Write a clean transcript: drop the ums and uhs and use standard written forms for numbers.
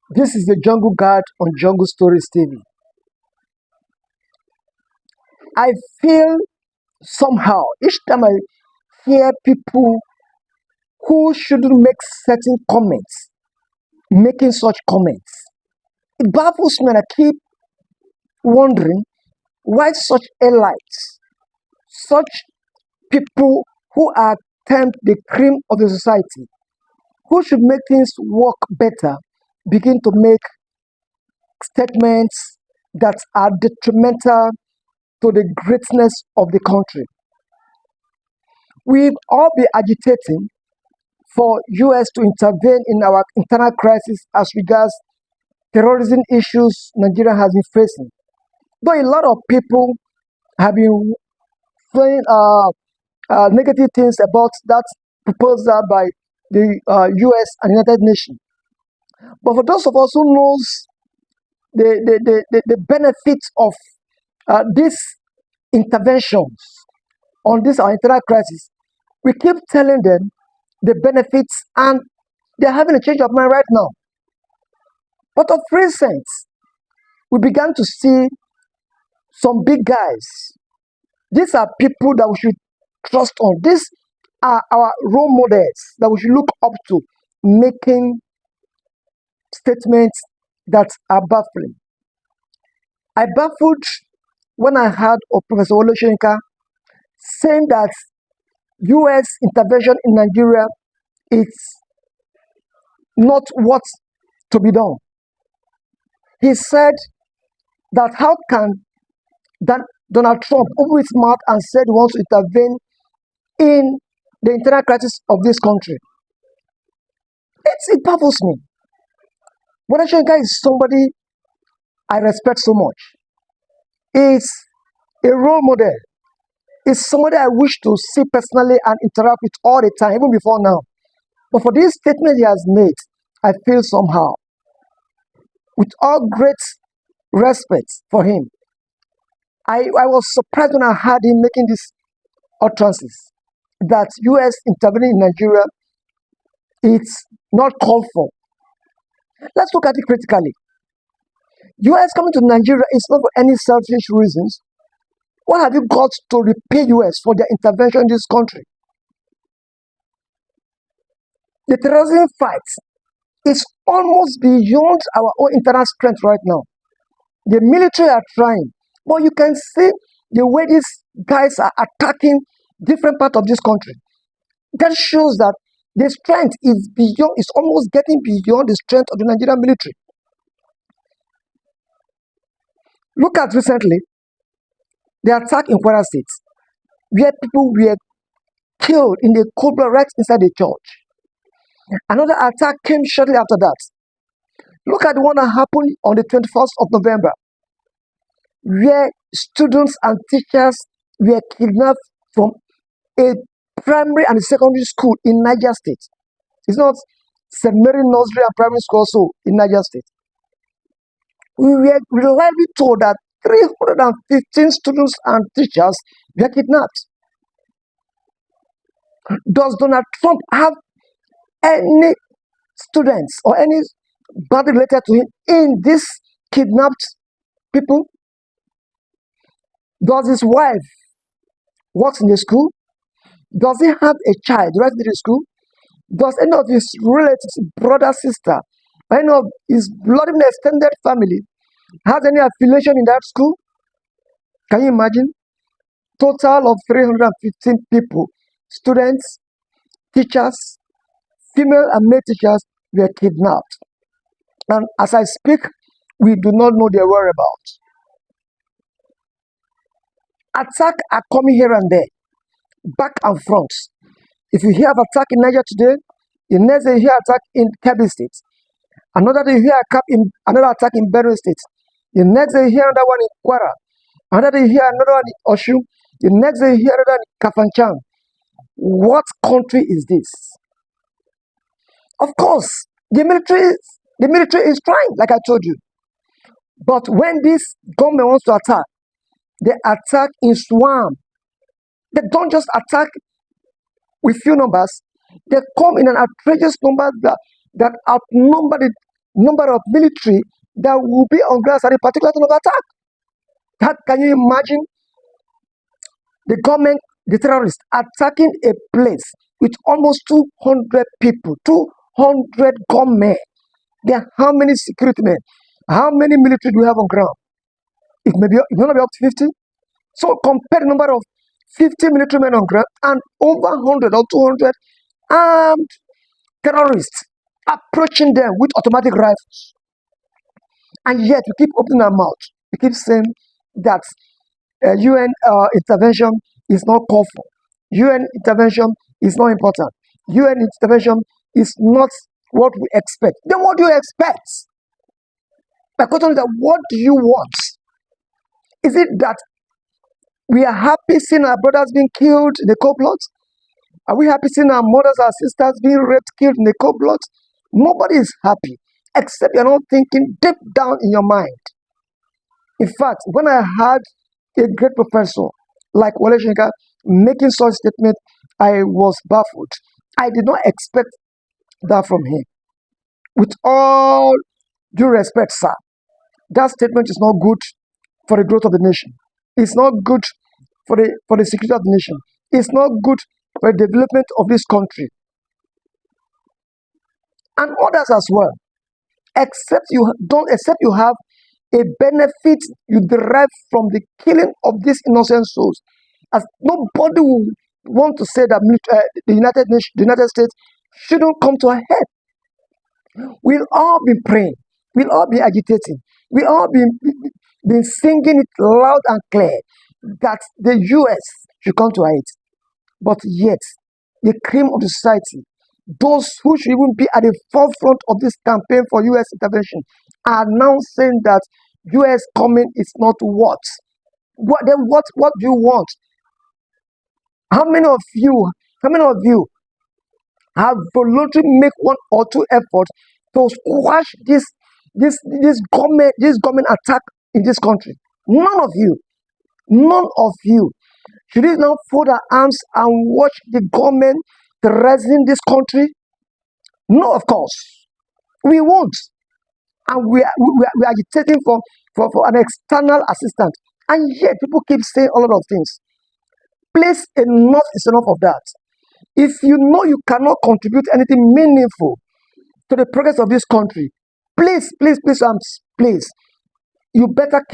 This is the Jungle Guard on Jungle Stories TV. I feel somehow each time I hear people who shouldn't make certain comments making such comments. It baffles me and I keep wondering why such elites, such people who are termed the cream of the society, who should make things work better, begin to make statements that are detrimental to the greatness of the country. We've all been agitating for US to intervene in our internal crisis as regards terrorism issues Nigeria has been facing. Though a lot of people have been saying negative things about that proposal by the US and United Nations. But for those of us who knows the benefits of these interventions on this our internal crisis, we keep telling them the benefits and they're having a change of mind right now. But of recent, we began to see some big guys. These are people that we should trust on. These are our role models that we should look up to, making statements that are baffling. I baffled when I heard of Professor Wole Soyinka saying that US intervention in Nigeria is not what to be done. He said that how can Donald Trump open his mouth and said he wants to intervene in the internal crisis of this country? It baffles me. Wole Soyinka is somebody I respect so much. He's a role model. He's somebody I wish to see personally and interact with all the time, even before now. But for this statement he has made, I feel somehow, with all great respect for him, I was surprised when I heard him making these utterances that US intervening in Nigeria is not called for. Let's look at it critically. US coming to Nigeria is not for any selfish reasons. What have you got to repay US for their intervention in this country? The terrorism fight is almost beyond our own internal strength right now. The military are trying, but you can see the way these guys are attacking different parts of this country. That shows that the strength is beyond, is almost getting beyond the strength of the Nigerian military. Look at recently the attack in Kwara State, where people were killed in the cold blood right inside the church. Another attack came shortly after that. Look at the one that happened on the 21st of November, where students and teachers were kidnapped from a primary and secondary school in Niger State. It's not St. Mary Nursery and Primary School also in Niger State. We were reliably told that 315 students and teachers were kidnapped. Does Donald Trump have any students or any body related to him in this kidnapped people? Does his wife work in the school? Does he have a child right in the school? Does any of his relatives, brother, sister, any of his blood even extended family has any affiliation in that school? Can you imagine? Total of 315 people, students, teachers, female and male teachers were kidnapped. And as I speak, we do not know their whereabouts. Attacks are coming here and there, back and front. If you hear of attack in Niger today, the next day you hear attack in Kebbi State. Another day you hear another attack in Benue State. The next day you hear another one in Kwara. Another day you hear another one in Osun. The next day you hear another one in Kafanchan. What country is this? Of course, the military is trying, like I told you. But when this government wants to attack, they attack in swarm. They don't just attack with few numbers. They come in an outrageous number that outnumber number of military that will be on ground at a particular time of attack. That, can you imagine the government, the terrorists attacking a place with almost 200 people, 200 gunmen? There are how many security men? How many military do we have on ground? It may not be up to 50. So compare the number of 50 military men on ground and over 100 or 200 armed terrorists approaching them with automatic rifles. And yet we keep opening our mouth. We keep saying that UN intervention is not called for. UN intervention is not important. UN intervention is not what we expect. Then what do you expect? My question is that what do you want? Is it that we are happy seeing our brothers being killed in the cold blood? Are we happy seeing our mothers, our sisters being raped, killed in the cold blood? Nobody is happy, except you're not thinking deep down in your mind. In fact, when I had a great professor like Wole Soyinka making such statement, I was baffled. I did not expect that from him. With all due respect, sir, that statement is not good for the growth of the nation. It's not good for the security of the nation. It's not good for the development of this country. And others as well. Except you have a benefit you derive from the killing of these innocent souls. As nobody will want to say that the United States shouldn't come to a head. We'll all be praying. We'll all be agitating. We'll all be singing it loud and clear that the US should come to aid. But yet, the cream of the society, those who should even be at the forefront of this campaign for US intervention, are now saying that US coming is not what? What do you want? How many of you have voluntarily make one or two efforts to squash this government attack in this country? None of you. None of you. Should we now fold our arms and watch the government terrorizing this country? No, of course. We won't. And we are agitating for an external assistant. And yet people keep saying a lot of things. Please, enough is enough of that. If you know you cannot contribute anything meaningful to the progress of this country, please, you better keep